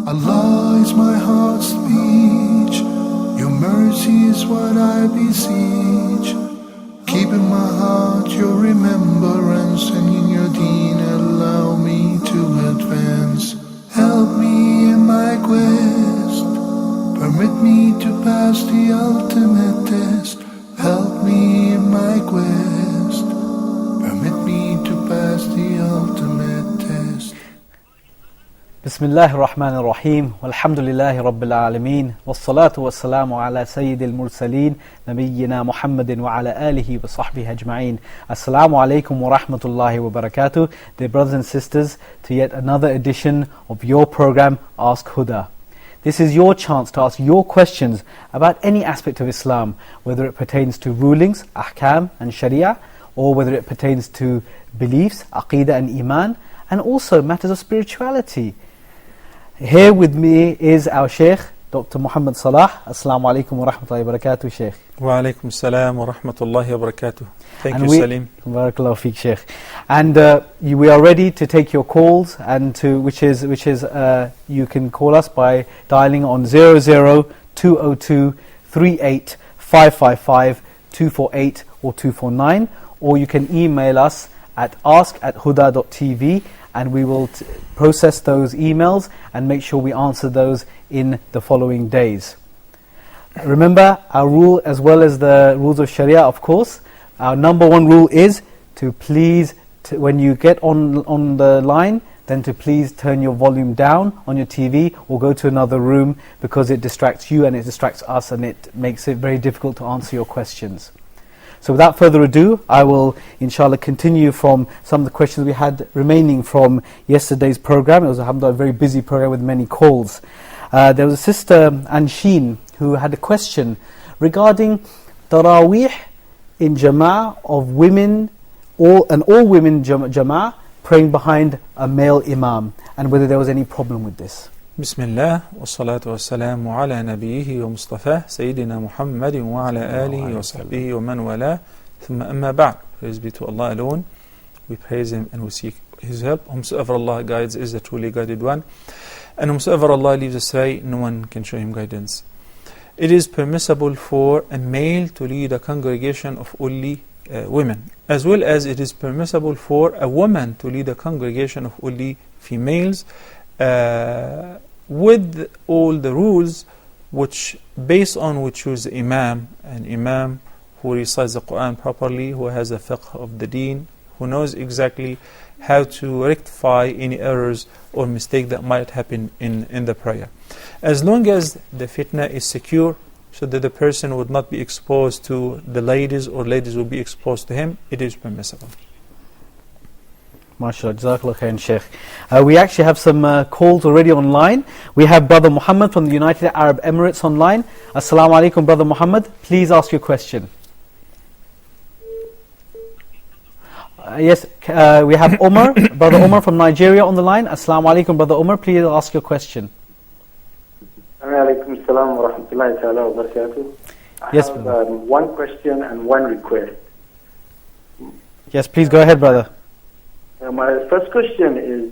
Allah is my heart's speech. Your mercy is what I beseech. Keep in my heart your remembrance, and in your deen allow me to advance. Help me in my quest. Permit me to pass the ultimate test. Help me in my quest. Permit me to pass the ultimate test. Bismillahir Rahmanir Rahim. Walhamdulillahi Rabbil Alameen. Wassalatu wassalamu ala Sayyidil Mursaleen. Nabiyyina Muhammadin wa ala alihi wa sahbihi ajma'een. Assalamu alaikum wa rahmatullahi wa barakatuh. Dear brothers and sisters, to yet another edition of your program, Ask Huda. This is your chance to ask your questions about any aspect of Islam, whether it pertains to rulings, ahkam and sharia, or whether it pertains to beliefs, aqidah and iman, and also matters of spirituality. Here with me is our Shaykh, Dr. Mohamed Salah. Assalamu alaikum wa rahmatullahi wa barakatuh, Shaykh. Wa alaikum salam wa rahmatullahi wa barakatuh. Thank you, Salim. Barakallahu feek, Shaykh. And we are ready to take your calls, and which is you can call us by dialing on 00-202-38-555, 248 or 249, or you can email us at ask@huda.tv, and we will process those emails and make sure we answer those in the following days. Remember our rule, as well as the rules of Sharia, of course. Our number one rule is to please, when you get on the line, then to please turn your volume down on your TV or go to another room, because it distracts you and it distracts us, and it makes it very difficult to answer your questions. So without further ado, I will inshallah continue from some of the questions we had remaining from yesterday's program. It was alhamdulillah a very busy program with many calls. There was a sister, Anshin, who had a question regarding Taraweeh in Jama'ah of women, all women Jama'ah praying behind a male Imam, and whether there was any problem with this. Bismillah, wa salatu wa salamu ala nabiyyihi wa Mustafa, Sayyidina Muhammadin wa ala alihi wa sahbihi wa man wala, thumma amma ba'd. Praise be to Allah alone. We praise Him and we seek His help. Whomsoever Allah guides is the truly guided one, and whomsoever Allah leaves astray, no one can show him guidance. It is permissible for a male to lead a congregation of only women, as well as it is permissible for a woman to lead a congregation of only females, with all the rules based on which choose the Imam, an Imam who recites the Quran properly, who has a fiqh of the deen, who knows exactly how to rectify any errors or mistake that might happen in the prayer. As long as the fitna is secure, so that the person would not be exposed to the ladies or ladies will be exposed to him, it is permissible. MashaAllah, Jazakallah khairan, Shaykh. We actually have some calls already online. We have Brother Muhammad from the United Arab Emirates online. Assalamu alaikum, Brother Muhammad. Please ask your question. Yes, we have Umar, Brother Umar from Nigeria on the line. Assalamu alaikum, Brother Umar. Please ask your question. Alaikum salam wa rahmatullahi ta'ala wa barakatuh. Yes, I have one question and one request. Yes, please go ahead, brother. My first question is,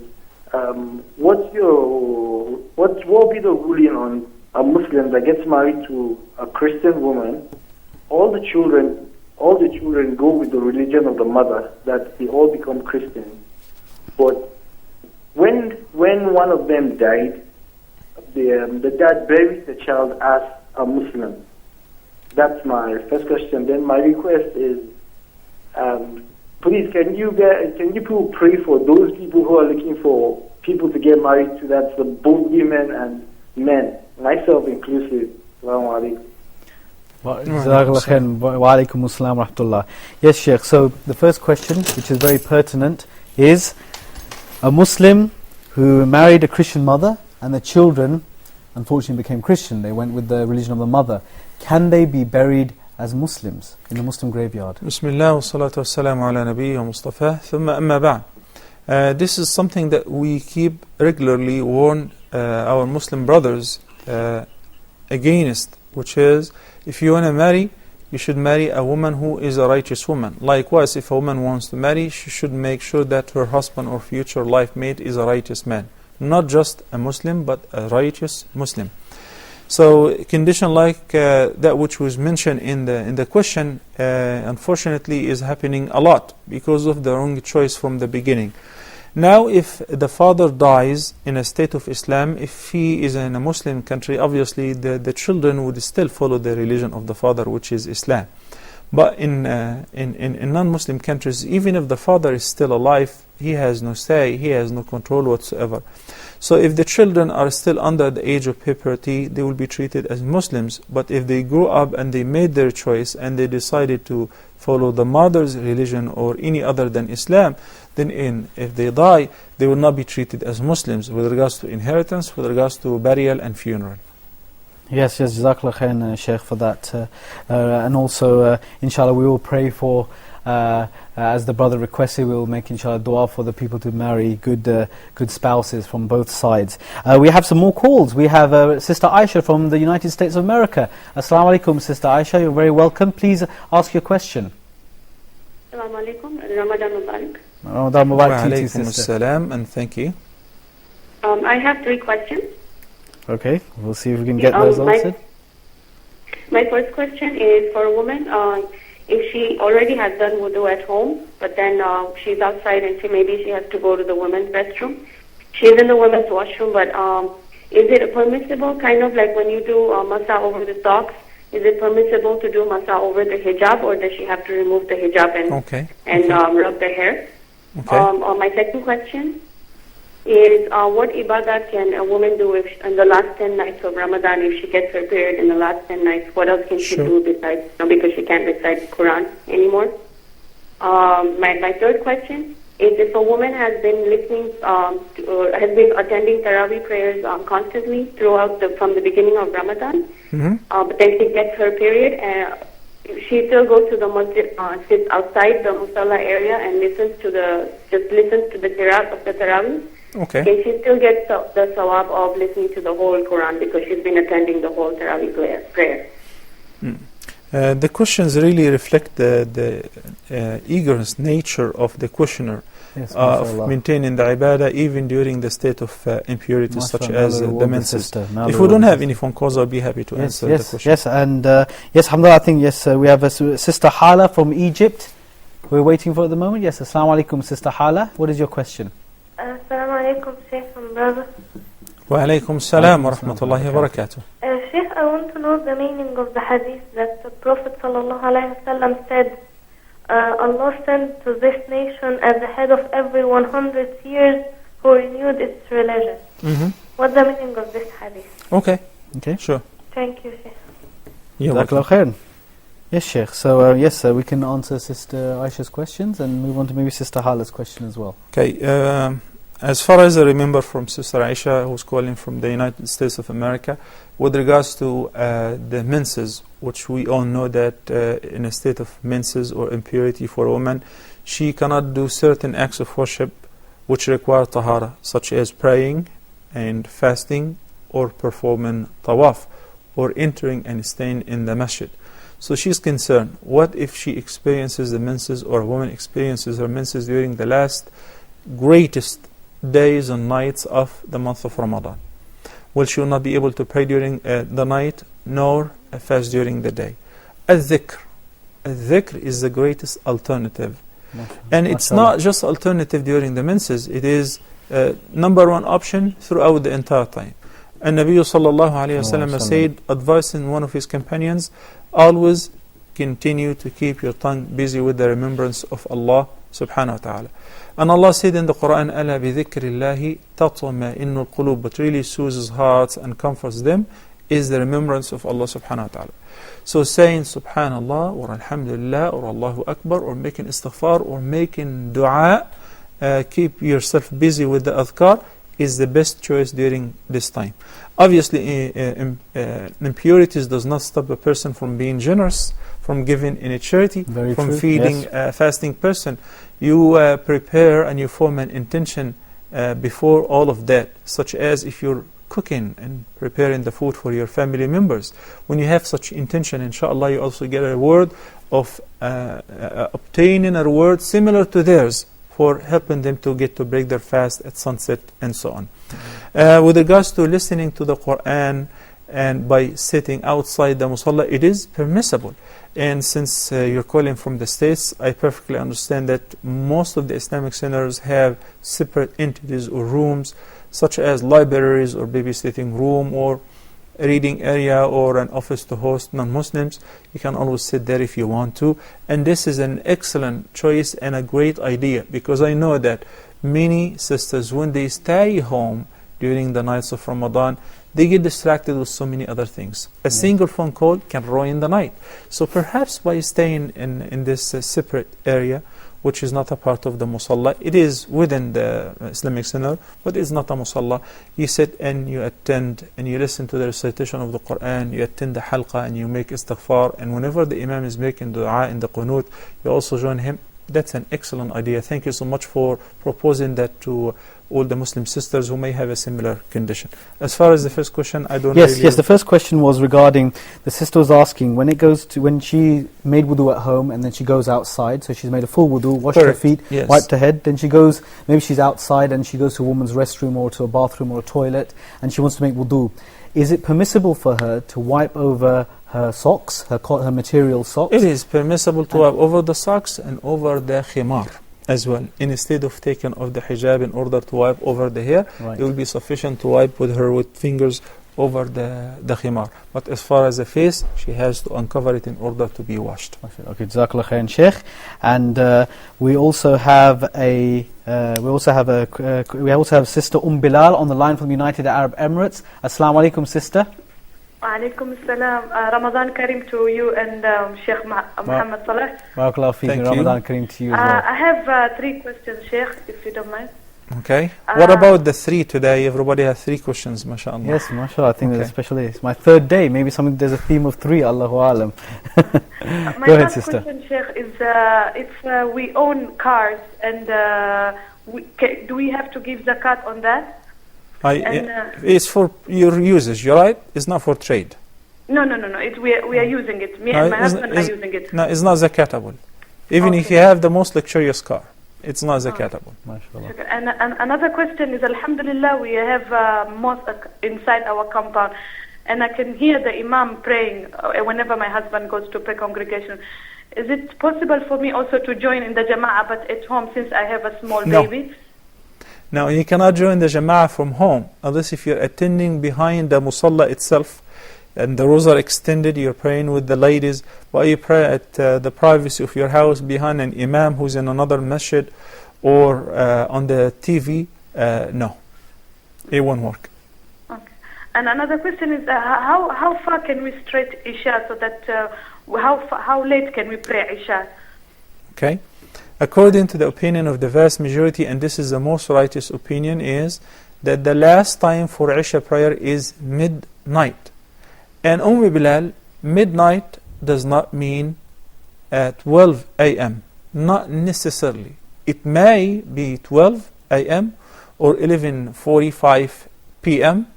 what will be the ruling on a Muslim that gets married to a Christian woman? All the children go with the religion of the mother, that they all become Christians. But when one of them died, the dad buries the child as a Muslim. That's my first question. Then my request is, please, can you people pray for those people who are looking for people to get married to? That's both women and men, myself inclusive. Assalamu alaikum. Wa alaikum assalam wa rahmatullah. Yes, Shaykh. So the first question, which is very pertinent, is a Muslim who married a Christian mother and the children unfortunately became Christian. They went with the religion of the mother. Can they be buried as Muslims in the Muslim graveyard? Bismillah wa salatu wa salamu ala nabiyyi wa Mustafa, thumma amma ba'd. This is something that we keep regularly warn our Muslim brothers against, which is, if you want to marry, you should marry a woman who is a righteous woman. Likewise, if a woman wants to marry, she should make sure that her husband or future life mate is a righteous man. not just a Muslim, but a righteous Muslim. So a condition like that which was mentioned in the question, unfortunately, is happening a lot because of the wrong choice from the beginning. Now, if the father dies in a state of Islam, if he is in a Muslim country, obviously the children would still follow the religion of the father, which is Islam. But in non-Muslim countries, even if the father is still alive, he has no say, he has no control whatsoever. So if the children are still under the age of puberty, they will be treated as Muslims. But if they grew up and they made their choice and they decided to follow the mother's religion or any other than Islam, then if they die, they will not be treated as Muslims with regards to inheritance, with regards to burial and funeral. Yes, Jazakallah khairan, Sheikh, for that. And also, inshallah, we will pray for, as the brother requested, we will make, inshallah, dua for the people to marry good spouses from both sides. We have some more calls. We have Sister Aisha from the United States of America. Assalamu alaikum, Sister Aisha. You're very welcome. Please ask your question. Assalamu alaikum. Ramadan Mubarak. Ramadan Wa Mubarak to you, alaykum sister. assalam, and thank you. I have 3 questions. Okay, we'll see if we can get those answered. My first question is for a woman, if she already has done wudu at home, but then she's outside and maybe she has to go to the women's restroom. She's in the women's washroom, but is it permissible, kind of like when you do masa over the socks, is it permissible to do masa over the hijab, or does she have to remove the hijab and rub the hair? Okay. My second question is what ibadat can a woman do if in the last 10 nights of Ramadan, if she gets her period in the last 10 nights, what else can she do besides, because she can't recite the Quran anymore? My third question is if a woman has been listening, has been attending Taraweeh prayers constantly throughout from the beginning of Ramadan, but then she gets her period, she still goes to the masjid, sits outside the musalla area and listens to the qiraat of the Taraweeh. Okay. Can she still get the sawab of listening to the whole Quran because she's been attending the whole Taraweeh prayer? The questions really reflect the eagerness nature of the questioner of maintaining the ibadah even during the state of impurity, such as the menses. If we don't have any phone calls, I'll be happy to answer the question. Yes, and yes, alhamdulillah, I think we have a Sister Hala from Egypt. We're waiting for at the moment. Yes, assalamu alaikum, Sister Hala. What is your question? Assalamu alaikum, Sheikh and brother. Wa alaykum salam wa rahmatullahi wa barakatuh. Sheikh, I want to know the meaning of the hadith that the Prophet ﷺ said, Allah sent to this nation at the head of every 100 years who renewed its religion. What's the meaning of this hadith? Okay, sure. Thank you, Sheikh. You're welcome. Jazakallah khairan. Yes, Sheikh. So, yes, we can answer Sister Aisha's questions and move on to maybe Sister Hala's question as well. Okay, as far as I remember from Sister Aisha, who's calling from the United States of America, with regards to the menses, which we all know that in a state of menses or impurity for a woman, she cannot do certain acts of worship which require tahara, such as praying and fasting or performing tawaf or entering and staying in the masjid. So she's concerned, what if she experiences the menses, or a woman experiences her menses during the last greatest days and nights of the month of Ramadan? Will she not be able to pray during the night, nor fast during the day? Al-dhikr is the greatest alternative. And it's not just alternative during the menses, it is number one option throughout the entire time. And Nabi sallallahu alayhi wa sallam said, advising one of his companions, always continue to keep your tongue busy with the remembrance of Allah subhanahu wa ta'ala. And Allah said in the Quran, أَلَا بِذِكْرِ اللَّهِ تَطْمَئِنُّ الْقُلُوبِ, but really soothes hearts and comforts them is the remembrance of Allah subhanahu wa ta'ala. So saying subhanallah or alhamdulillah or Allahu Akbar or making istighfar or making dua, keep yourself busy with the adhkar, is the best choice during this time. Obviously, impurities does not stop a person from being generous, from giving in a charity, from feeding a fasting person. You prepare and you form an intention before all of that, such as if you're cooking and preparing the food for your family members. When you have such intention, inshallah, you also get a reward of obtaining a reward similar to theirs for helping them to get to break their fast at sunset and so on. With regards to listening to the Quran and by sitting outside the musalla, it is permissible. And since you're calling from the States, I perfectly understand that most of the Islamic centers have separate entities or rooms, such as libraries or babysitting room or reading area or an office to host non-Muslims. You can always sit there if you want to. And this is an excellent choice and a great idea, because I know that many sisters, when they stay home during the nights of Ramadan, they get distracted with so many other things. A single phone call can ruin the night. So perhaps by staying in this separate area, which is not a part of the musalla, it is within the Islamic center, but it's not a musalla. You sit and you attend and you listen to the recitation of the Quran, you attend the halqa and you make istighfar, and whenever the imam is making dua in the qunut, you also join him. That's an excellent idea. Thank you so much for proposing that to all the Muslim sisters who may have a similar condition. As far as the first question, I don't Yes, the first question was regarding, the sister was asking, when she made wudu at home and then she goes outside, so she's made a full wudu, washed her feet, wiped her head, then she goes, maybe she's outside and she goes to a woman's restroom or to a bathroom or a toilet and she wants to make wudu. Is it permissible for her to wipe over her socks, her material socks? It is permissible to wipe over the socks and over the khimar as well. Instead of taking off the hijab in order to wipe over the hair, it will be sufficient to wipe with fingers over the khimar. But as far as the face, she has to uncover it in order to be washed. Okay, Jazakallah khairan, Sheikh. And we also have Sister Bilal on the line from the United Arab Emirates. Assalamu alaikum, sister. Wa alaikum assalam. Ramadan Kareem to you and Sheikh Mohamed Salah. Barakallahu feekum. Ramadan Kareem to you as well. I have 3 questions, Sheikh, if you don't mind. Okay. What about the 3 today? Everybody has 3 questions, mashallah. Yes, mashallah. I think there's a special day. It's my 3rd day. Maybe there's a theme of 3, Allahu alam. Go ahead, sister. My question, Sheikh, is if we own cars and do we have to give zakat on that? It's for your usage, you're right? It's not for trade. No. We are using it. Me and my husband are using it. No, it's not zakatable. Even if you have the most luxurious car, it's not zakatable. And another question is, alhamdulillah, we have a mosque inside our compound, and I can hear the imam praying whenever my husband goes to pray congregation. Is it possible for me also to join in the jama'ah, but at home, since I have a small baby? Now, you cannot join the jama'ah from home unless if you're attending behind the musalla itself and the rows are extended, you're praying with the ladies, but you pray at the privacy of your house behind an imam who's in another masjid or on the TV, no, it won't work. Okay. And another question is, how far can we stretch Isha so that, how late can we pray Isha? Okay. According to the opinion of the vast majority, and this is the most righteous opinion, is that the last time for Isha prayer is midnight. And Bilal, midnight does not mean 12 a.m. Not necessarily. It may be 12 a.m. or 11:45 p.m.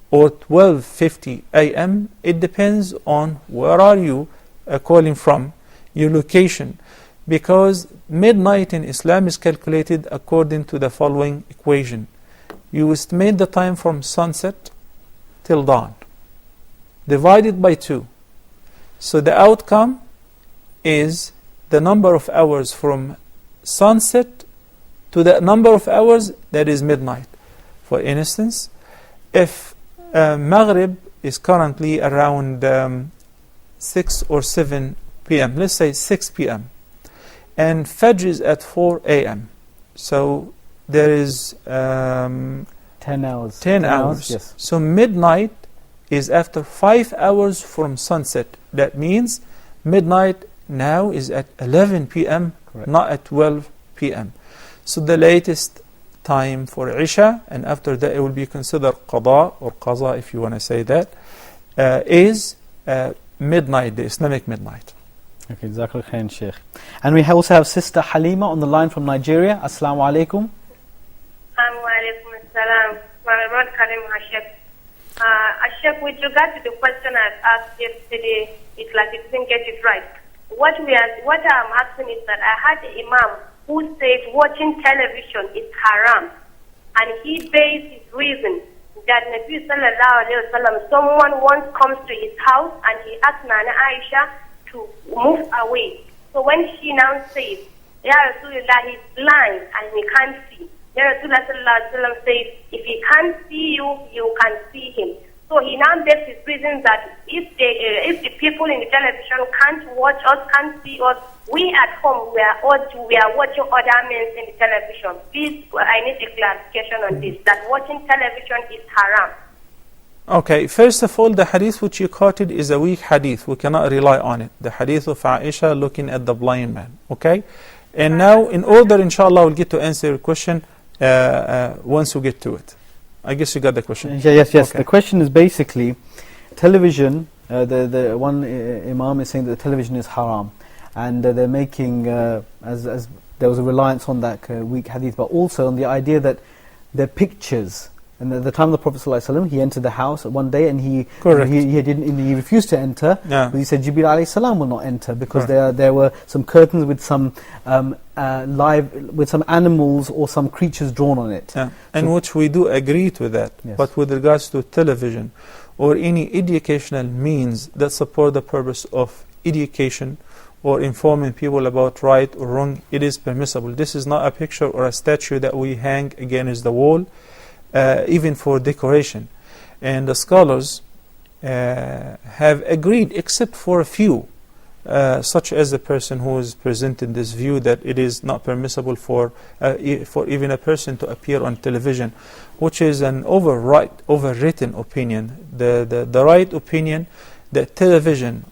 or 12:50 a.m. It depends on where are you calling from, your location. Because midnight in Islam is calculated according to the following equation. You estimate the time from sunset till dawn, divided by 2. So the outcome is the number of hours from sunset to the number of hours that is midnight. For instance, if Maghrib is currently around 6 or 7 p.m., let's say 6 p.m., and Fajr is at 4 a.m. So there is 10 hours. 10 hours. Yes. So midnight is after 5 hours from sunset. That means midnight now is at 11 p.m., not at 12 p.m. So the latest time for Isha, and after that it will be considered Qada or Qaza if you want to say that, is midnight, the Islamic midnight. Okay, Jazakallah khairan, Sheikh. And we also have Sister Halima on the line from Nigeria. Assalamu alaikum. Wa alaikum assalam. Sheikh, with regard to the question I asked yesterday, it's like you didn't get it right. What I'm asking is that I had the Imam who says watching television is haram. And he based his reason that Nabi sallallahu alayhi wa sallam, someone once comes to his house and he asks Nana Aisha to move away. So when she now says, Ya Rasulullah, he's blind and he can't see. Ya Rasulullah sallallahu alayhi wa sallam says, if he can't see you, you can see him. So he now makes his reason that if the people in the television can't watch us, can't see us, we at home, we are watching other men in the television. Please, I need a clarification on this, that watching television is haram. Okay, first of all, the hadith which you quoted is a weak hadith. We cannot rely on it. The hadith of Aisha looking at the blind man. Okay? And now, in order, inshallah, we'll get to answer your question once we get to it. I guess you got the question. Yes. Okay. The question is basically, television, the one Imam is saying that the television is haram. And they're making, as there was a reliance on that weak hadith, but also on the idea that they're pictures. And at the time of the Prophet ﷺ, he entered the house one day and he refused to enter. Yeah. But he said Jibreel alayhi salam will not enter because there were some curtains with some some animals or some creatures drawn on it. Yeah. And which we do agree to that. Yes. But with regards to television or any educational means that support the purpose of education or informing people about right or wrong, it is permissible. This is not a picture or a statue that we hang against the wall, even for decoration. And the scholars have agreed, except for a few, such as the person who is presenting this view that it is not permissible for even a person to appear on television, which is an overwritten opinion. The right opinion that television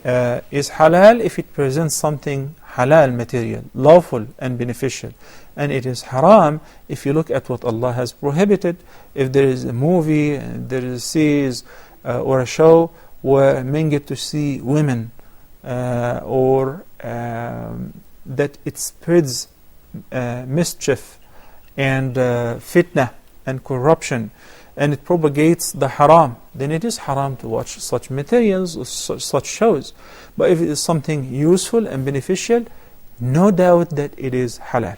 is halal if it presents something halal material, lawful and beneficial. And it is haram if you look at what Allah has prohibited. If there is a movie, there is a series or a show where men get to see women, or that it spreads mischief and fitna and corruption, and it propagates the haram, then it is haram to watch such materials or such shows. But if it is something useful and beneficial, no doubt that it is halal.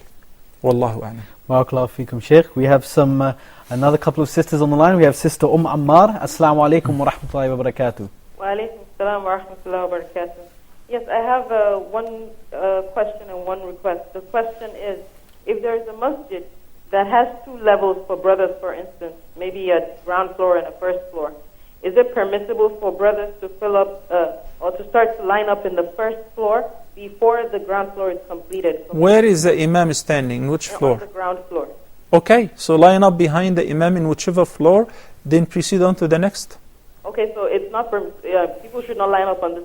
Wallahu a'lam. Barakallahu feekum, Sheikh. We have another couple of sisters on the line. We have Sister Ammar. Assalamu alaikum wa rahmatullahi wa barakatuh. Wa alaikum assalam wa rahmatullahi wa barakatuh. Yes, I have one question and one request. The question is, if there is a masjid that has two levels for brothers, for instance, maybe a ground floor and a first floor, is it permissible for brothers to fill up or to start to line up in the first floor before the ground floor is completed? Where is the Imam standing? Which floor? On the ground floor. Okay, so line up behind the Imam in whichever floor, then proceed on to the next. Okay, so it's not people should not line up on the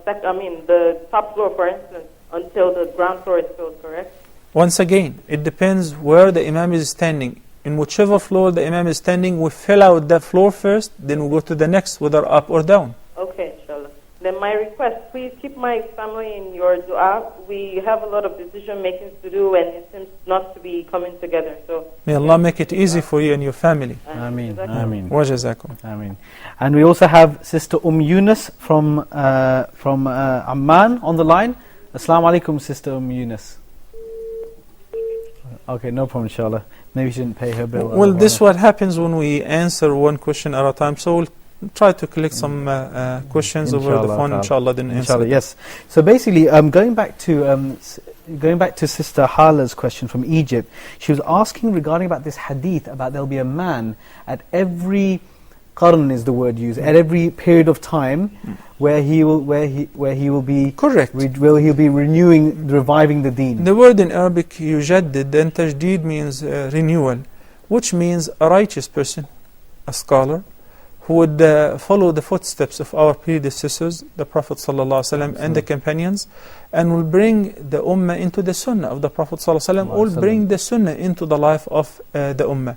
top floor, for instance, until the ground floor is filled, correct? Once again, it depends where the Imam is standing. In whichever floor the Imam is standing, we fill out that floor first, then we go to the next, whether up or down. Okay, inshallah. Then my request, please keep my family in your dua. We have a lot of decision making to do and it seems not to be coming together. So may Allah make it easy for you and your family. Ameen. Ameen. Wa jazakum. Ameen. And we also have Sister Yunus from Amman on the line. Assalamu alaikum, Sister Yunus. Okay, no problem, inshallah. Maybe she didn't pay her bill. Well, this is what happens when we answer one question at a time. So we'll try to collect some questions over the phone, inshallah, then answer. Yes. So basically, going back to Sister Hala's question from Egypt, she was asking regarding about this hadith about there'll be a man at every qarn is the word used, at every period of time where he will be correct, where he'll be reviving the deen. The word in Arabic yujaddid, and tajdeed means renewal, which means a righteous person, a scholar, who would follow the footsteps of our predecessors, the Prophet ﷺ and the companions, and will bring the ummah into the sunnah of the Prophet ﷺ, will bring the sunnah into the life of the ummah.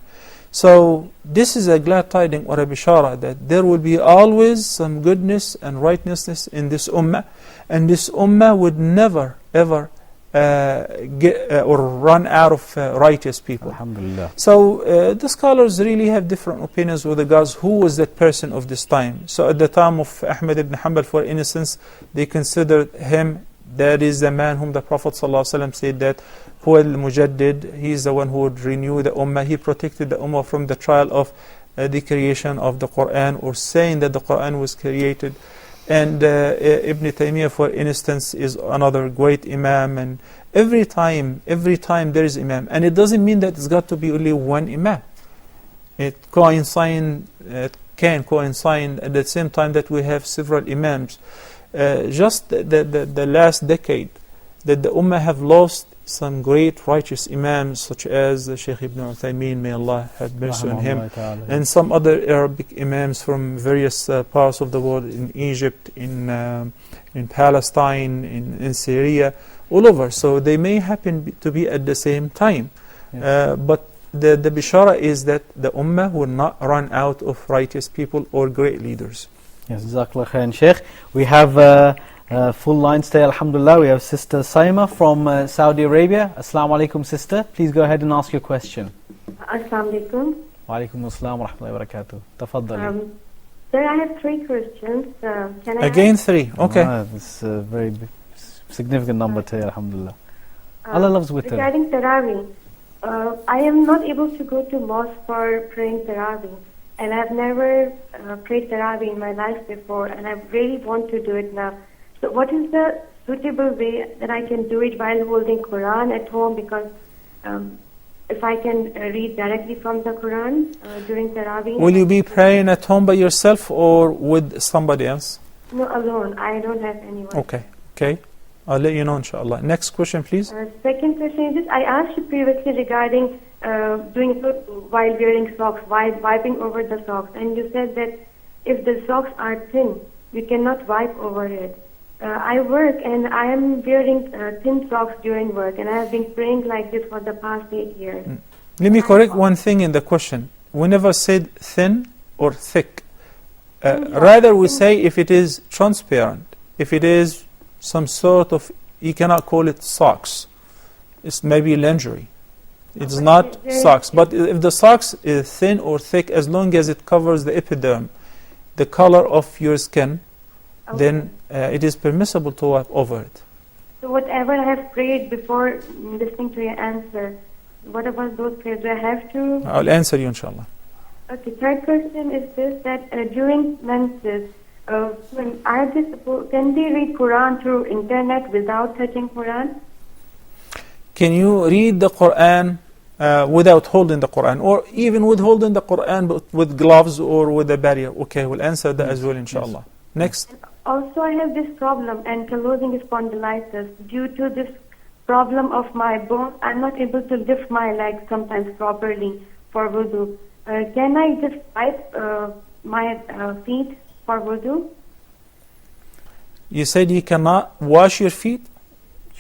So this is a glad tiding or a bishara that there will be always some goodness and righteousness in this ummah, and this ummah would never ever get or run out of righteous people. Alhamdulillah. So the scholars really have different opinions with regards who was that person of this time. So at the time of Ahmad ibn Hanbal, for instance, they considered him That is the man whom the Prophet ﷺ said that Huwa al-Mujaddid, he is the one who would renew the Ummah. He protected the Ummah from the trial of the creation of the Quran, or saying that the Quran was created. And Ibn Taymiyyah, for instance, is another great Imam. And every time there is Imam. And it doesn't mean that it's got to be only one Imam. It can coincide at the same time that we have several Imams. Just the last decade, that the Ummah have lost some great righteous Imams, such as Shaykh Ibn Uthaymeen, may Allah have mercy on him, and some other Arabic Imams from various parts of the world, in Egypt, in Palestine, in Syria, all over. So they may happen to be at the same time. But the bishara is that the Ummah will not run out of righteous people or great leaders. Yes, Jazakallah khairan, Sheikh. We have full lines today, alhamdulillah. We have Sister Saima from Saudi Arabia. Assalamu alaikum, sister. Please go ahead and ask your question. Assalamu alaikum. Wa alaikum assalam wa rahmatullahi wa barakatuh. Tafaddali. Sir, I have 3 questions. Can I Again 3, okay. It's a very big, significant number today, alhamdulillah. Allah loves witr. Regarding Taraweeh, I am not able to go to mosque for praying Taraweeh. And I've never prayed Taraweeh in my life before, and I really want to do it now. So what is the suitable way that I can do it while holding Quran at home? Because if I can read directly from the Quran during Taraweeh. Will you be praying at home by yourself or with somebody else? No, alone. I don't have anyone. Okay. I'll let you know, inshallah. Next question, please. Second question is this. I asked you previously regarding doing it while wearing socks, while wiping over the socks. And you said that if the socks are thin, you cannot wipe over it. I work and I am wearing thin socks during work, and I have been praying like this for the past 8 years. Let me correct one thing in the question. We never said thin or thick. Rather we say if it is transparent, if it is some sort of, you cannot call it socks. It's maybe lingerie. It's not socks. But if the socks is thin or thick, as long as it covers the epiderm, the color of your skin, then it is permissible to wipe over it. So whatever I have prayed before listening to your answer, what about those prayers? Do I have to? I'll answer you, inshallah. Okay, third question is this, that during menses, can they read Quran through internet without touching Quran? Can you read the Quran without holding the Quran, or even with holding the Quran but with gloves or with a barrier? Okay, we'll answer that as well, inshallah. Next. Also, I have this problem, ankylosing spondylitis. Due to this problem of my bone, I'm not able to lift my legs sometimes properly for wudu. Can I just wipe my feet for wudu? You said you cannot wash your feet?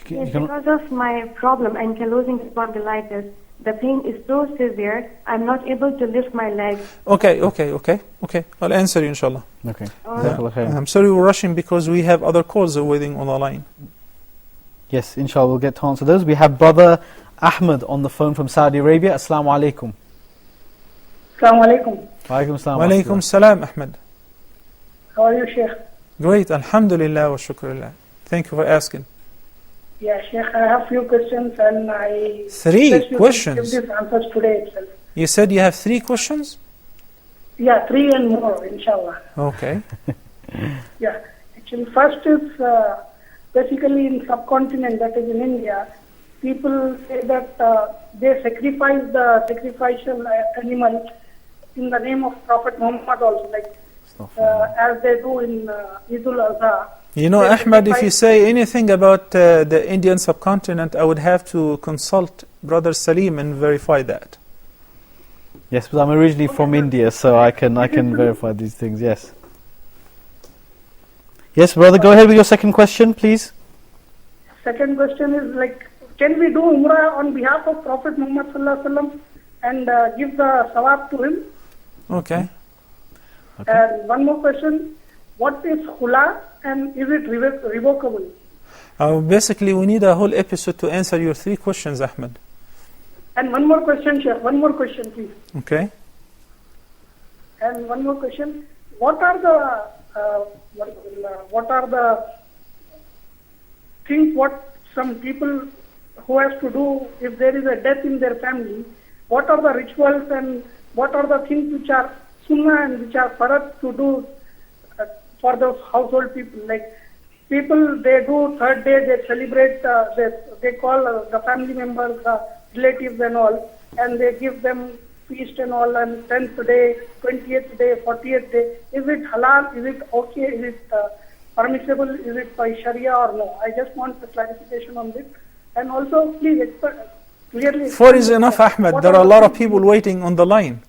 Yes, because of my problem, ankylosing spondylitis. The pain is so severe, I'm not able to lift my legs. Okay. I'll answer you, inshallah. Okay. I'm sorry we're rushing because we have other calls waiting on the line. Yes, inshallah, we'll get to answer those. We have Brother Ahmed on the phone from Saudi Arabia. Assalamu alaikum. Assalamu alaikum. Wa alaikum assalam. Wa alaikum salam, Ahmed. How are you, Sheikh? Great, alhamdulillah wa shukrulillah. Thank you for asking. Yeah, Sheikh, I have few questions and I... 3 questions? Give these answers today itself. You said you have 3 questions? Yeah, 3 and more, inshallah. Okay. Yeah, actually first is basically in subcontinent, that is in India, people say that they sacrifice the sacrificial animal in the name of Prophet Muhammad also, like as they do in Eid al-Adha. You know, Ahmed, if you say anything about the Indian subcontinent, I would have to consult Brother Salim and verify that. Yes, but I'm originally from India, so I can verify these things, yes. Yes, brother, go ahead with your second question, please. Second question is like, can we do Umrah on behalf of Prophet Muhammad Sallallahu Alaihi Wasallam and give the sawab to him? Okay. And one more question, what is khula and is it revocable? Basically, we need a whole episode to answer your 3 questions, Ahmed. And one more question, Sheikh. One more question, please. Okay. And one more question. What are the think what some people who has to do if there is a death in their family, what are the rituals and what are the things which are sunnah and which are farad to do for those household people. Like people, they do third day, they celebrate, they call the family members, relatives and all, and they give them feast and all, and 10th day, 20th day, 40th day. Is it halal? Is it okay? Is it permissible? Is it by Sharia or no? I just want a clarification on this. And also, please clearly... 4 is enough, Ahmed. There are a lot of people waiting on the line.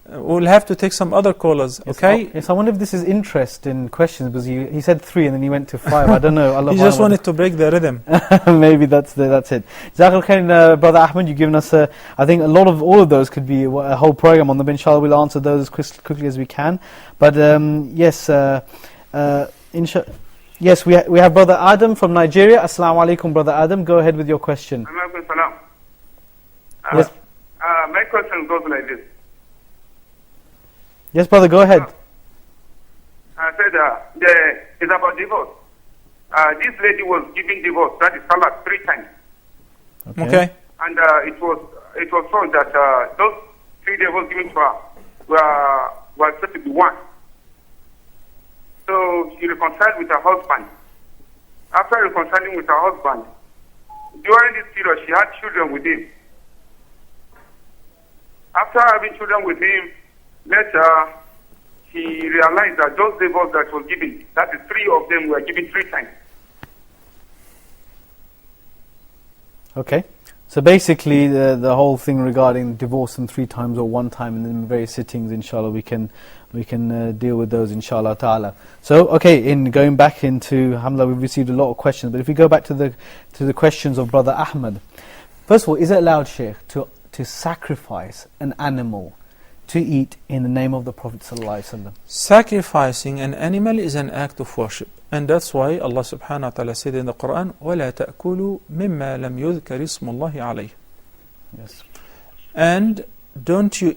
We'll have to take some other callers, okay? Yes, I wonder if this is interest in questions, because he said 3 and then he went to 5. I don't know. He just wanted to break the rhythm. Maybe that's it. Jazakallah Khair, Brother Ahmed, you've given us, I think all of those could be a whole program on them. Inshallah, we'll answer those as quickly as we can. But yes, yes, we have Brother Adam from Nigeria. Assalamu alaikum, Brother Adam. Go ahead with your question. Alaikum salam. Yes. My question goes like this. Yes, brother, go ahead. I said it's about divorce. This lady was giving divorce, that is talaq, 3 times. Okay. And it was found that those 3 divorces given to her were said to be 1. So she reconciled with her husband. After reconciling with her husband, during this period she had children with him. After having children with him, later, he realized that those divorces that were given, that is 3 of them were given 3 times. Okay. So basically, the whole thing regarding divorce in 3 times or 1 time and in various sittings, inshallah, we can deal with those, inshallah ta'ala. So, okay, in going back into Hamla, we've received a lot of questions, but if we go back to the questions of Brother Ahmed, first of all, is it allowed, Sheikh, to sacrifice an animal to eat in the name of the Prophet ﷺ? Sacrificing an animal is an act of worship, and that's why Allah subhanahu wa ta'ala said in the Quran, وَلَا تَأْكُلُوا مِمَّا لَمْ يُذْكَرِ اسْمُ اللَّهِ عَلَيْهِ. Yes. And don't you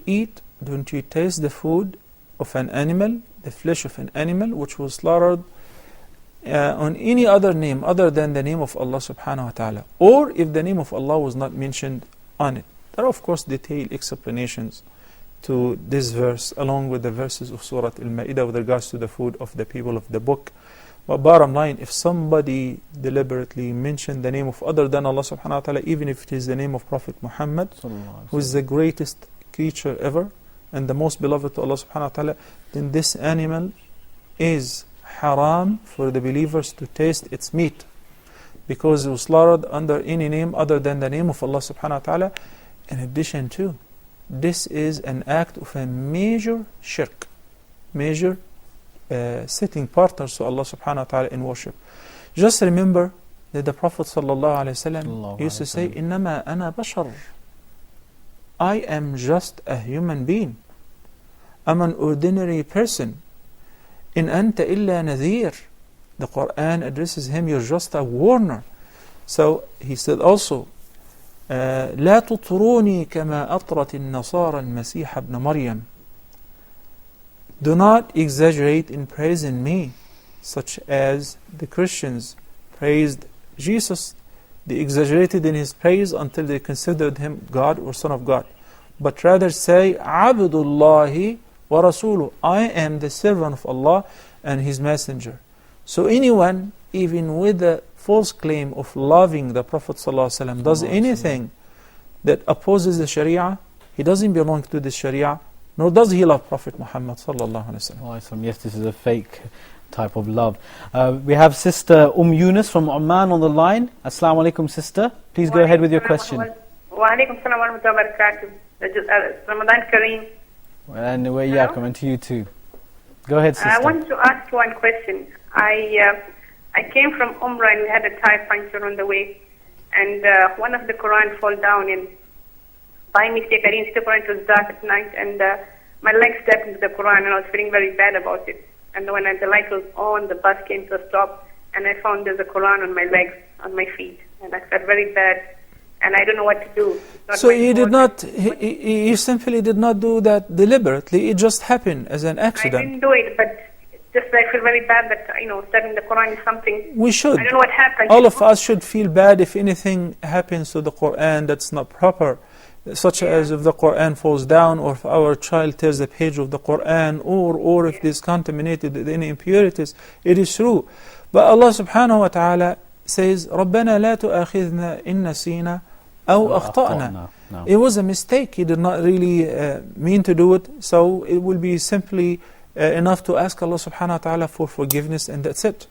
taste the food of an animal, the flesh of an animal which was slaughtered on any other name other than the name of Allah subhanahu wa ta'ala, or if the name of Allah was not mentioned on it. There are of course detailed explanations to this verse along with the verses of Surah Al-Ma'idah with regards to the food of the people of the book. But bottom line, if somebody deliberately mentioned the name of other than Allah subhanahu wa ta'ala, even if it is the name of Prophet Muhammad, who is the greatest creature ever and the most beloved to Allah subhanahu wa ta'ala, then this animal is haram for the believers to taste its meat, because it was slaughtered under any name other than the name of Allah subhanahu wa ta'ala. In addition to, this is an act of a major shirk, major setting partners to Allah subhanahu wa ta'ala in worship. Just remember that the Prophet sallallahu alaihi wasallam used to say, إِنَّمَا أَنَا بَشَرٌ, I am just a human being. I'm an ordinary person. إِنْ أَنْتَ إِلَّا نَذِيرٌ. The Quran addresses him, you're just a warner. So he said also, لا تطروني كما أطرت النصارى المسيح ابن مريم. Do not exaggerate in praising me, such as the Christians praised Jesus. They exaggerated in his praise until they considered him God or Son of God. But rather say, عبد الله ورسوله, I am the servant of Allah and His messenger. So anyone, even with the false claim of loving the Prophet ﷺ, does anything that opposes the Sharia, he doesn't belong to the Sharia, nor does he love Prophet Muhammad ﷺ. Yes, this is a fake type of love. We have Sister Yunus from Oman on the line. Assalamu alaikum, sister. Please go ahead with your question. Wa alaikum salam wa rahmatullahi wa barakatuh. Ramadan Kareem. And and to you too. Go ahead, sister. I want to ask one question. I came from Umrah and we had a tire puncture on the way, and one of the Quran fell down, and by mistake I didn't step on it. It was dark at night, and my leg stepped into the Quran, and I was feeling very bad about it. And when the light was on, the bus came to a stop, and I found there's a Quran on my legs, on my feet, and I felt very bad, and I don't know what to do. So you simply did not do that deliberately. It just happened as an accident. I didn't do it, but just I feel very bad that, studying the Quran is something. We should. I don't know what happened. All of us should feel bad if anything happens to the Quran that's not proper, such as if the Quran falls down, or if our child tears a page of the Quran, or if it is contaminated with any impurities. It is true. But Allah subhanahu wa ta'ala says, رَبَّنَا لَا تُؤَاخِذْنَا إِن نَسِينَا أَوْ أَخْطَأْنَا. It was a mistake. He did not really mean to do it. So it will be simply enough to ask Allah subhanahu wa ta'ala for forgiveness, and that's it.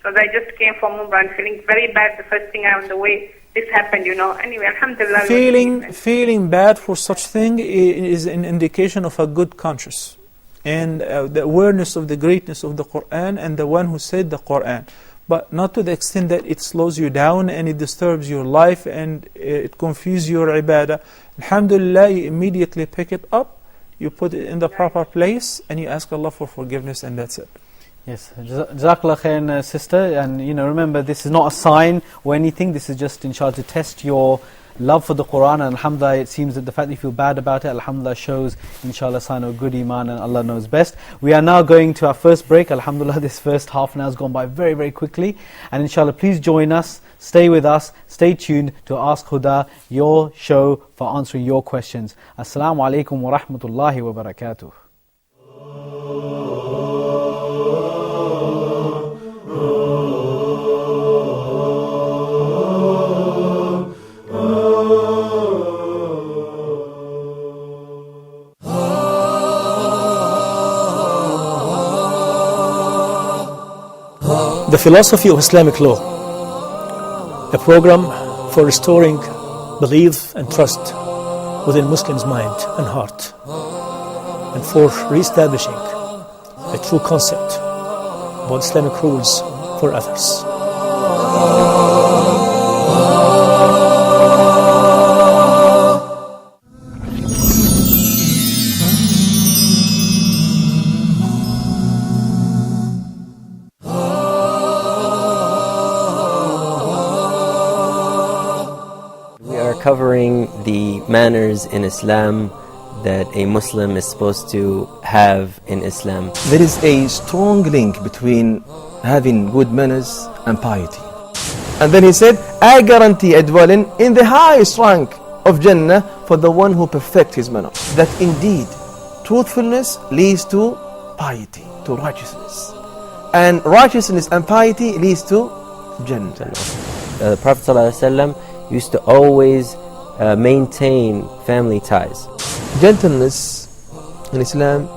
So I just came from Umrah and feeling very bad the first thing on the way. This happened, Anyway, alhamdulillah. Feeling bad for such thing is an indication of a good conscience and the awareness of the greatness of the Quran and the one who said the Quran. But not to the extent that it slows you down and it disturbs your life and it confuses your ibadah. Alhamdulillah, you immediately pick it up, you put it in the proper place, and you ask Allah for forgiveness, and that's it. Yes, Jazakallah khairan, sister. And remember, this is not a sign or anything. This is just, inshallah, to test your love for the Quran. And alhamdulillah, it seems that the fact that you feel bad about it, alhamdulillah, shows, inshallah, a sign of good iman, and Allah knows best. We are now going to our first break. Alhamdulillah, this first half an hour has gone by very, very quickly. And inshallah, please join us, stay with us, stay tuned to Ask Huda, your show for answering your questions. Assalamu alaikum wa rahmatullahi wa barakatuh. The Philosophy of Islamic Law, a program for restoring belief and trust within Muslims' mind and heart, and for re-establishing a true concept about Islamic rules for others. Covering the manners in Islam that a Muslim is supposed to have in Islam. There is a strong link between having good manners and piety. And then he said, I guarantee a dwelling in the highest rank of Jannah for the one who perfects his manners. That indeed, truthfulness leads to piety, to righteousness. And righteousness and piety leads to Jannah. The Prophet ﷺ used to always maintain family ties. Gentleness in Islam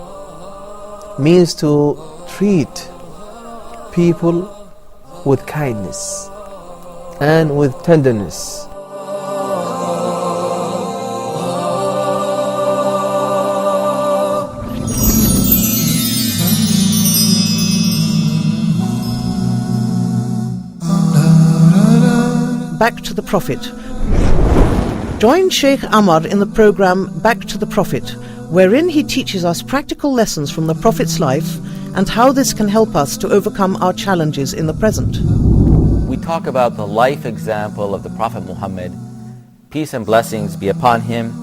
means to treat people with kindness and with tenderness. Back to the Prophet. Join Sheikh Amar in the program Back to the Prophet, wherein he teaches us practical lessons from the Prophet's life and how this can help us to overcome our challenges in the present. We talk about the life example of the Prophet Muhammad, peace and blessings be upon him,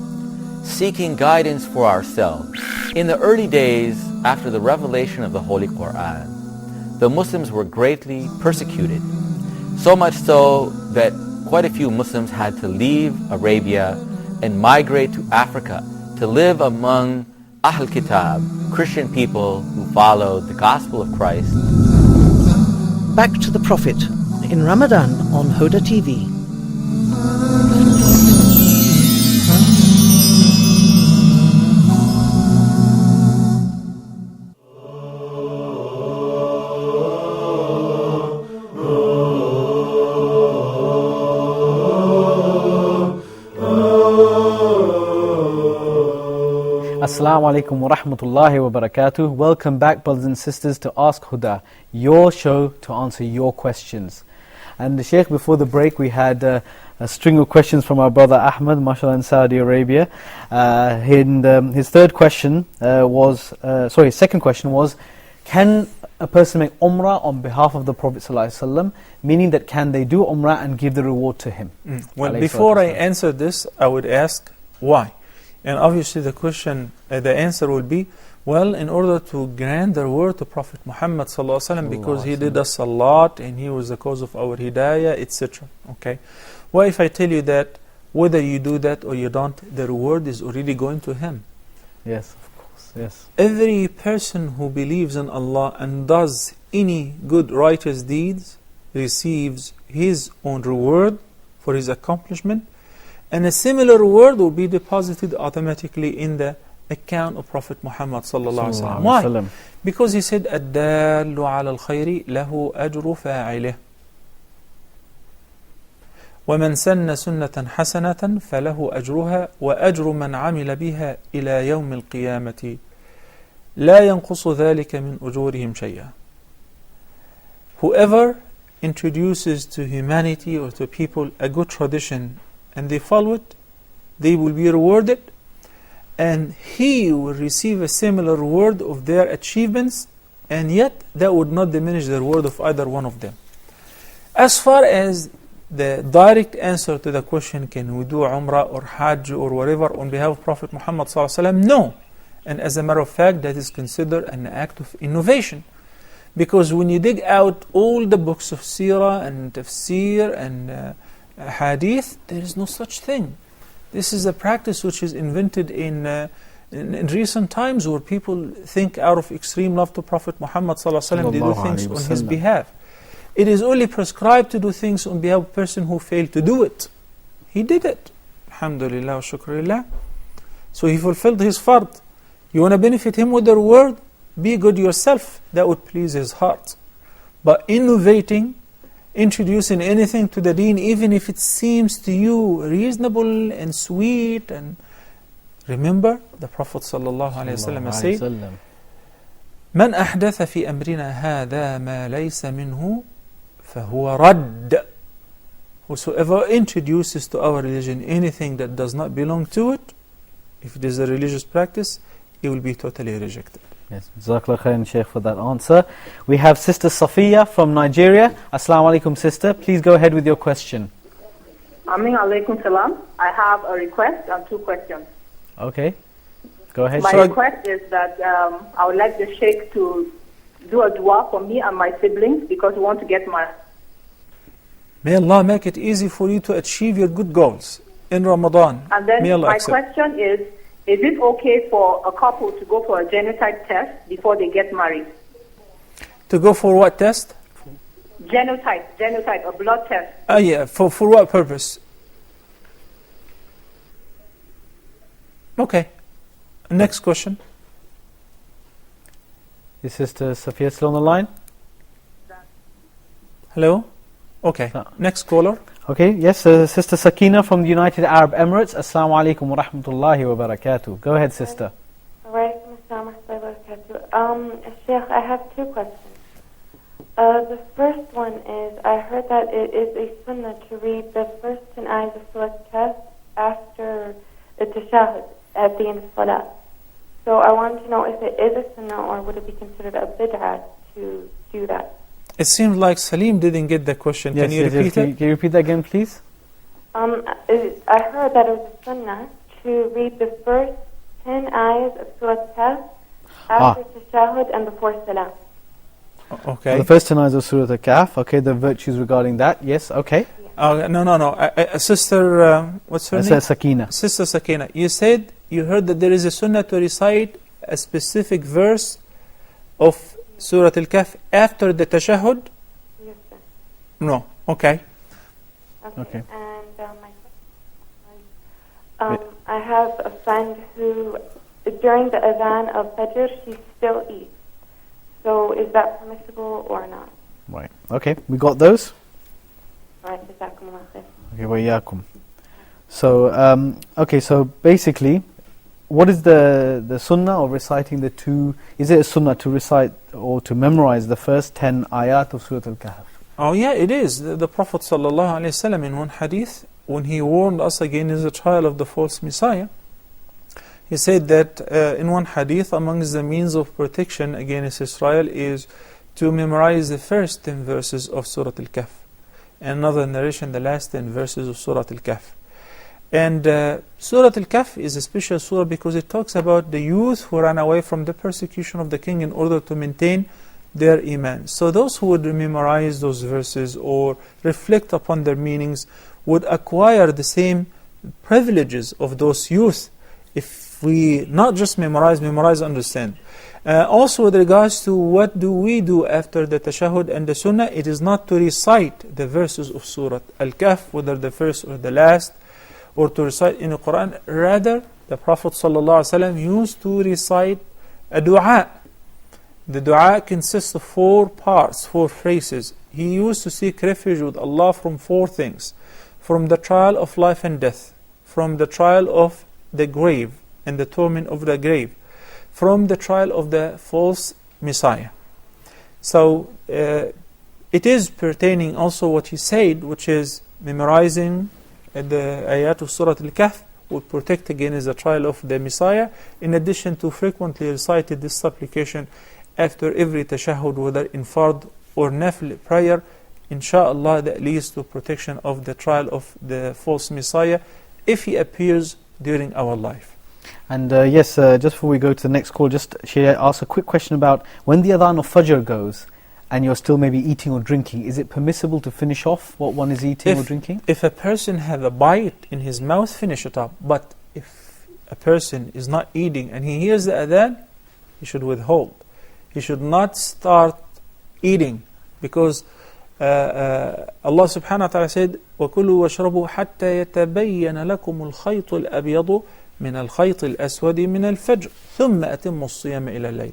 seeking guidance for ourselves. In the early days after the revelation of the Holy Quran, the Muslims were greatly persecuted, so much so that quite a few Muslims had to leave Arabia and migrate to Africa to live among Ahl Kitab, Christian people who followed the gospel of Christ. Back to the Prophet in Ramadan on Huda TV. Assalamu alaikum wa rahmatullahi wa barakatuh. Welcome back, brothers and sisters, to Ask Huda, your show to answer your questions. And the Sheikh, before the break, we had a string of questions from our brother Ahmed, mashallah, in Saudi Arabia. His second question was, can a person make Umrah on behalf of the Prophet ﷺ, meaning that can they do Umrah and give the reward to him? Well, before I answer this, I would ask why. And obviously the answer would be, Well, in order to grant the reward to Prophet Muhammad ﷺ, because he did us a lot and he was the cause of our hidayah, etc. Okay. What if I tell you that whether you do that or you don't, the reward is already going to him? Yes, of course, yes. Every person who believes in Allah and does any good righteous deeds receives his own reward for his accomplishment, and a similar reward will be deposited automatically in the account of Prophet Muhammad sallallahu alaihi wasallam. Why? Because he said, "الدال على الخير له أجر فاعله ومن سن سنة حسنة فله أجرها وأجر من عمل بها إلى يوم القيامة لا ينقص ذلك من أجورهم شيئا." Whoever introduces to humanity or to people a good tradition and they follow it, they will be rewarded, and he will receive a similar reward of their achievements, and yet that would not diminish the reward of either one of them. As far as the direct answer to the question, can we do Umrah or Hajj or whatever on behalf of Prophet Muhammad ﷺ? No. And as a matter of fact, that is considered an act of innovation. Because when you dig out all the books of Seerah and Tafsir and Hadith, there is no such thing. This is a practice which is invented in recent times, where people think out of extreme love to Prophet Muhammad ﷺ, they do things on his behalf. It is only prescribed to do things on behalf of a person who failed to do it. He did it. Alhamdulillah wa shukrillah. So he fulfilled his fard. You want to benefit him with the reward? Be good yourself. That would please his heart. But innovating, introducing anything to the deen, even if it seems to you reasonable and sweet, and remember the Prophet sallallahu alaihi wasallam said, "Man ahdatha fi amrina hadha ma laysa minhu fahuwa radd." Whosoever introduces to our religion anything that does not belong to it, if it is a religious practice, it will be totally rejected. Yes, Jazakallah khairan, Shaykh, for that answer. We have Sister Safiya from Nigeria. Assalamu alaikum, sister. Please go ahead with your question. Amin alaikum salam. I have a request and two questions. Okay, go ahead. My request is that I would like the Sheikh to do a dua for me and my siblings, because we want to get married. May Allah make it easy for you to achieve your good goals in Ramadan. And then May Allah my accept. question is it okay for a couple to go for a genotype test before they get married? To go for what test? Genotype, a blood test. Yeah, for what purpose? Okay. Next question. Is Sister Safiya still on the line? Hello? Okay. Next caller. Okay, yes, Sister Sakina from the United Arab Emirates. Assalamu alaikum wa rahmatullahi wa barakatuh. Go ahead, sister. Walaikum assalam wa rahmatullahi wa barakatuh. Sheikh, I have two questions. The first one is, I heard that it is a sunnah to read the first 10 ayahs of Surah Kahf after the tashahud at the end of salah. So I wanted to know if it is a sunnah, or would it be considered a bid'ah to do that? It seems like Salim didn't get the question. Yes, Can you repeat it? Can you repeat that again, please? I heard that it was a sunnah to read the first 10 ayahs of Surah Kahf after tashahud and before salah. Okay. The first 10 ayahs of Surah Al-Kahf. Okay, the virtues regarding that. Yes, okay. No. Sister, what's her name? Sakina. Sister Sakina. You said you heard that there is a sunnah to recite a specific verse of Surah Al-Kahf after the tashahud? Yes, sir. No. Okay. Okay. And I have a friend who, during the adhan of Fajr, she still eats. So is that permissible or not? Right. Okay, we got those. Right, jazakumullah khair. Okay, wa iyaakum. So, so basically, what is the sunnah of reciting the two? Is it a sunnah to recite or to memorize the first 10 ayat of Surah Al-Kahf? Oh yeah, it is. The Prophet ﷺ in one hadith, when he warned us against the trial of the false Messiah, he said that in one hadith, amongst the means of protection against Israel is to memorize the first 10 verses of Surah Al-Kahf. And another narration, the last 10 verses of Surah Al-Kahf. And Surah Al-Kahf is a special surah because it talks about the youth who ran away from the persecution of the king in order to maintain their iman. So those who would memorize those verses or reflect upon their meanings would acquire the same privileges of those youth if we not just memorize, understand. Also with regards to what do we do after the tashahhud and the sunnah, it is not to recite the verses of Surah Al-Kahf, whether the first or the last, or to recite in the Quran. Rather, the Prophet ﷺ used to recite a dua. The dua consists of 4 parts, 4 phrases. He used to seek refuge with Allah from 4 things: from the trial of life and death, from the trial of the grave and the torment of the grave, from the trial of the false Messiah. So it is pertaining also what he said, which is memorizing the ayat of Surah Al-Kahf would protect against the trial of the Messiah, in addition to frequently recited this supplication after every tashahhud, whether in fard or nafil prayer. Inshallah, that leads to protection of the trial of the false Messiah if he appears during our life. And yes, just before we go to the next call, just she asked a quick question about when the adhan of Fajr goes and you're still maybe eating or drinking, is it permissible to finish off what one is eating or drinking? If a person have a bite in his mouth, finish it up. But if a person is not eating and he hears the adhan, he should withhold. He should not start eating, because Allah subhanahu wa ta'ala said, وَكُلُوا وَاشْرَبُوا حَتَّى يَتَبَيَّنَ لَكُمُ الْخَيْطُ الْأَبْيَضُ مِنَ الْخَيْطِ الْأَسْوَدِ مِنَ الْفَجْرِ ثُمَّ أَتِمُّوا الصِّيَامَ إِلَى اللَّيْلِ.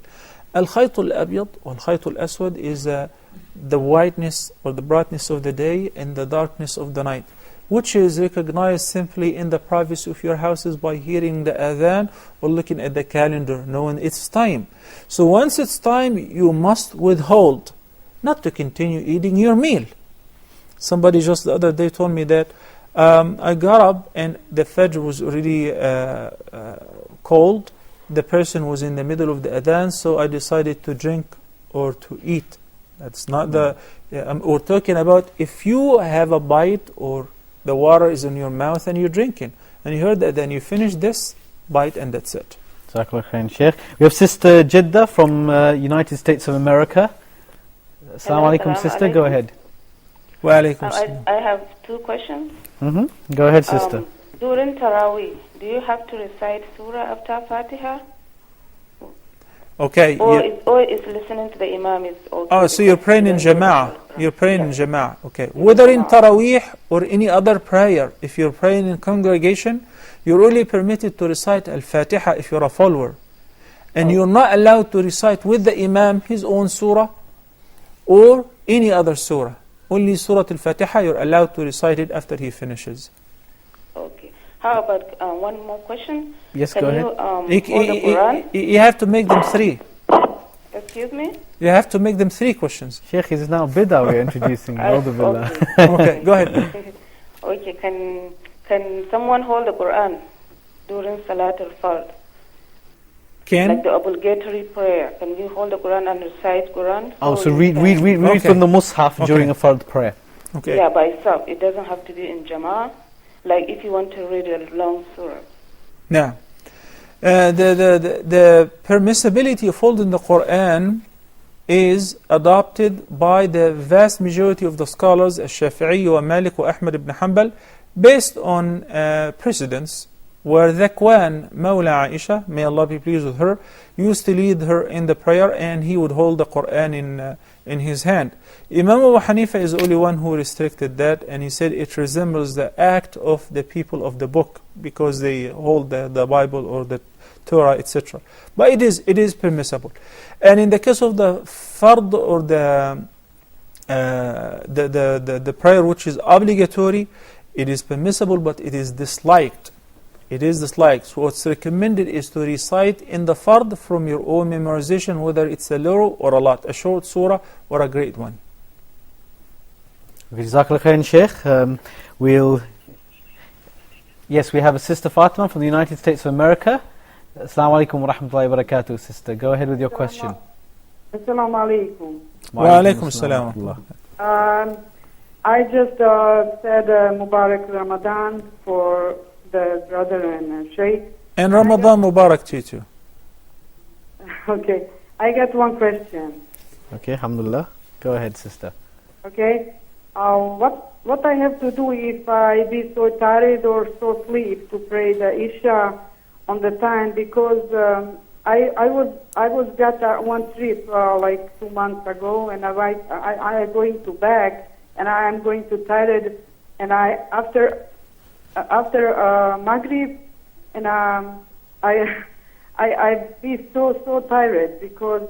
Al-Khayt al-Abyad or Al-Khayt al-Aswad is the whiteness or the brightness of the day and the darkness of the night, which is recognized simply in the privacy of your houses by hearing the adhan or looking at the calendar, knowing it's time. So once it's time, you must withhold, not to continue eating your meal. Somebody just the other day told me that I got up and the Fajr was already cold. The person was in the middle of the adhan, so I decided to drink or to eat. That's not the... we're talking about if you have a bite or the water is in your mouth and you're drinking, and you heard that, then you finish this bite and that's it. Sheikh. We have Sister Jeddah from United States of America. Assalamu alaikum, sister. Go ahead. Wa alaikum salam. I have 2 questions. Go ahead, sister. During Taraweeh, do you have to recite Surah after Fatiha? Okay. Or is listening to the Imam is okay? Oh, so you're praying in Jama'ah. You're praying in Jama'ah. Okay. Whether in Taraweeh or any other prayer, if you're praying in congregation, you're only permitted to recite Al-Fatiha if you're a follower. And you're not allowed to recite with the Imam his own surah or any other surah. Only Surah Al-Fatiha you're allowed to recite it after he finishes. Okay. How about one more question? Yes, Can go ahead. You, hold the Quran? You have to make them 3. Excuse me? You have to make them 3 questions. Sheikh, is now Bid'ah we're introducing. Okay, go ahead. Okay, can someone hold the Quran during Salat al-Fard? Like the obligatory prayer. Can you hold the Quran and recite Quran? Oh, so read from the Mus'haf during a Fard prayer. Okay. Yeah, by itself. It doesn't have to be in Jama'ah. Like if you want to read a long surah. Now, the permissibility of holding the Quran is adopted by the vast majority of the scholars, Al-Shafi'i wa Malik wa Ahmad ibn Hanbal, based on precedents where Dhakwan, Mawla Aisha, may Allah be pleased with her, used to lead her in the prayer and he would hold the Quran in his hand. Imam Abu Hanifa is the only one who restricted that, and he said it resembles the act of the people of the book because they hold the Bible or the Torah, etc. But it is permissible. And in the case of the fard or the prayer which is obligatory, it is permissible, but it is disliked. It is disliked. So what's recommended is to recite in the fard from your own memorization, whether it's a little or a lot, a short surah or a great one. Jazakallah khairan, Sheikh. Yes, we have a Sister Fatima from the United States of America. Assalamu alaikum wa rahmatullahi wa barakatuh, sister. Go ahead with your question. Assalamu alaikum. Wa alaikum assalam. I just said Mubarak Ramadan for the brother and Sheikh. And Ramadan Mubarak to you too. Okay, I got one question. Okay, alhamdulillah. Go ahead, sister. Okay, what I have to do if I be so tired or so sleep to pray the Isha on the time, because I was got one trip like 2 months ago, and I going to back, and I am going to tired, and I after Maghrib, and I be so tired because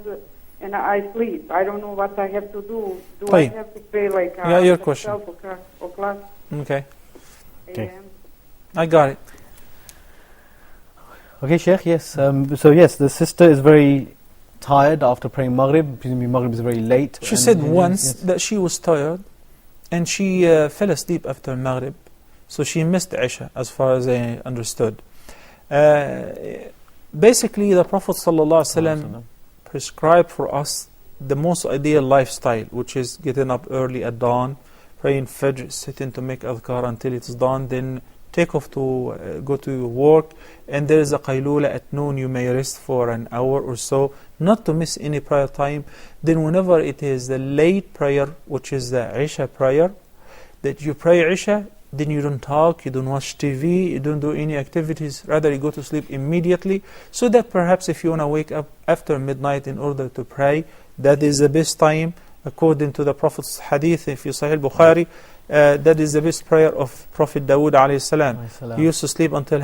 and I sleep. I don't know what I have to do. Do I have to pray like your question. 12 o'clock? Okay. AM? I got it. Okay, Sheikh, yes. So yes, the sister is very tired after praying Maghrib. Presumably Maghrib is very late. She said once that she was tired and she fell asleep after Maghrib. So she missed Isha, as far as I understood. Basically, the Prophet ﷺ prescribed for us the most ideal lifestyle, which is getting up early at dawn, praying Fajr, sitting to make adhkar until it is dawn, then take off to go to work, and there is a qaylula at noon. You may rest for an hour or so, not to miss any prayer time. Then whenever it is the late prayer, which is the Isha prayer, that you pray Isha, then you don't talk, you don't watch TV, you don't do any activities, rather you go to sleep immediately, so that perhaps if you want to wake up after midnight in order to pray, that is the best time, according to the Prophet's hadith in Sahih Bukhari. That is the best prayer of Prophet Dawood alayhi salam. He used to sleep until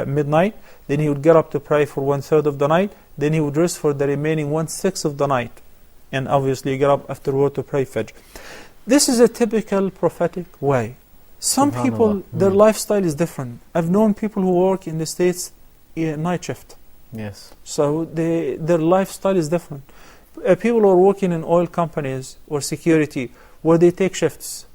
midnight, then he would get up to pray for 1/3 of the night, then he would rest for the remaining 1/6 of the night, and obviously get up afterward to pray Fajr. This is a typical prophetic way. Some people, their lifestyle is different. I've known people who work in the States night shift. Yes. So their lifestyle is different. People who are working in oil companies or security, where they take shifts.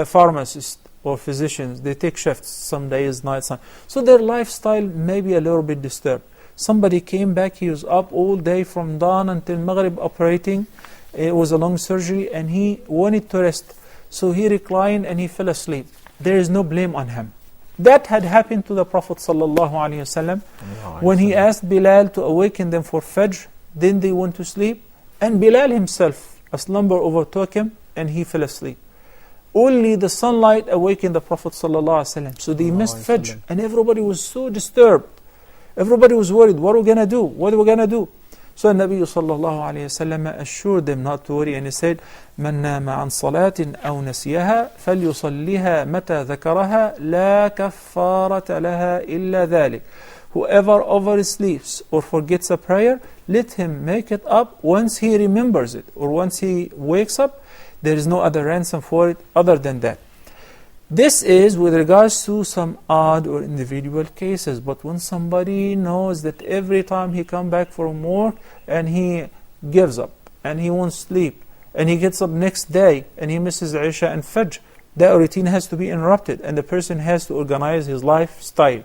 Pharmacists or physicians, they take shifts, some days, nights. So their lifestyle may be a little bit disturbed. Somebody came back, he was up all day from dawn until Maghrib operating. It was a long surgery and he wanted to rest. So he reclined and he fell asleep. There is no blame on him. That had happened to the Prophet ﷺ when he asked Bilal to awaken them for Fajr. Then they went to sleep, and Bilal himself, a slumber overtook him and he fell asleep. Only the sunlight awakened the Prophet ﷺ. So they missed Fajr, and everybody was so disturbed. Everybody was worried, what are we going to do? What are we going to do? So Nabi ﷺ assured them not to worry, and he said, من نام عن صلاة أو نسيها فليصليها متى ذكرها لا كفارة لها إلا ذلك. Whoever oversleeps or forgets a prayer, let him make it up once he remembers it, or once he wakes up. There is no other ransom for it other than that. This is with regards to some odd or individual cases. But when somebody knows that every time he comes back from work and he gives up and he won't sleep, and he gets up next day and he misses Isha and Fajr, that routine has to be interrupted, and the person has to organize his lifestyle.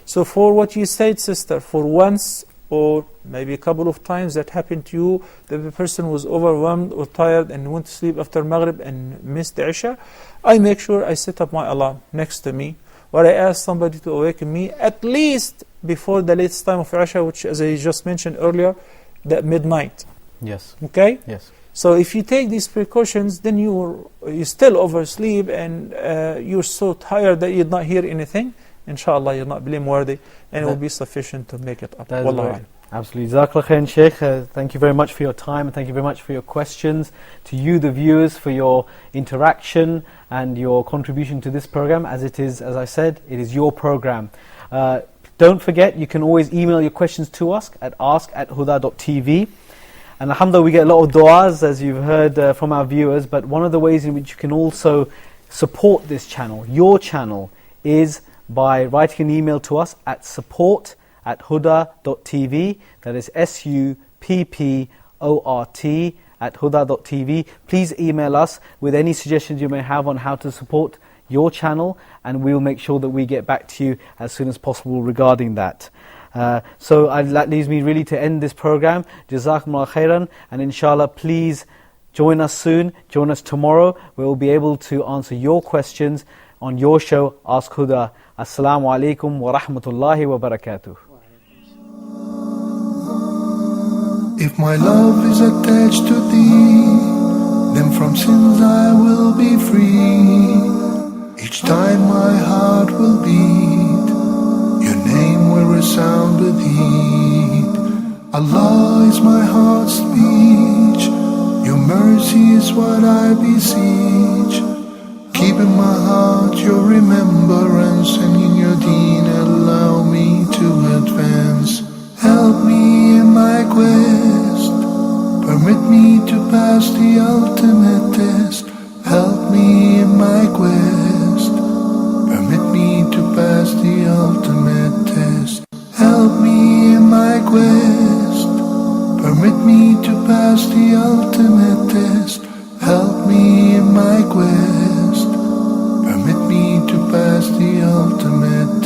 So for what you said, sister, for once or maybe a couple of times that happened to you, that the person was overwhelmed or tired and went to sleep after Maghrib and missed the Isha, I make sure I set up my alarm next to me, or I ask somebody to awaken me at least before the latest time of Isha, which, as I just mentioned earlier, that midnight. Yes. Okay? Yes. So if you take these precautions, then you still oversleep and you're so tired that you not hear anything. Inshallah, you're not blameworthy, and it will be sufficient to make it up. Wallah. Absolutely. Jazakallah khair, Sheikh. Thank you very much for your time, and thank you very much for your questions. To you, the viewers, for your interaction and your contribution to this program. As it is, as I said, it is your program. Don't forget, you can always email your questions to us at ask@huda.tv. And alhamdulillah, we get a lot of du'as, as you've heard from our viewers. But one of the ways in which you can also support this channel, your channel, is by writing an email to us at support@huda.tv. That is SUPPORT@huda.tv. Please email us with any suggestions you may have on how to support your channel, and we'll make sure that we get back to you as soon as possible regarding that. So that leaves me really to end this program. Jazakumullah khairan, and inshallah please join us soon, join us tomorrow. We'll be able to answer your questions on your show, Ask Huda. Assalamu alaikum wa rahmatullahi wa barakatuh. If my love is attached to thee, then from sins I will be free. Each time my heart will beat, your name will resound with heat. Allah is my heart's speech, your mercy is what I beseech. Keep in my heart your remembrance, and in your deen allow me to advance. Help me in my quest, permit me to pass the ultimate test. Help me in my quest, permit me to pass the ultimate test. Help me in my quest, permit me to pass the ultimate test. Help me in my quest, permit me to pass the ultimate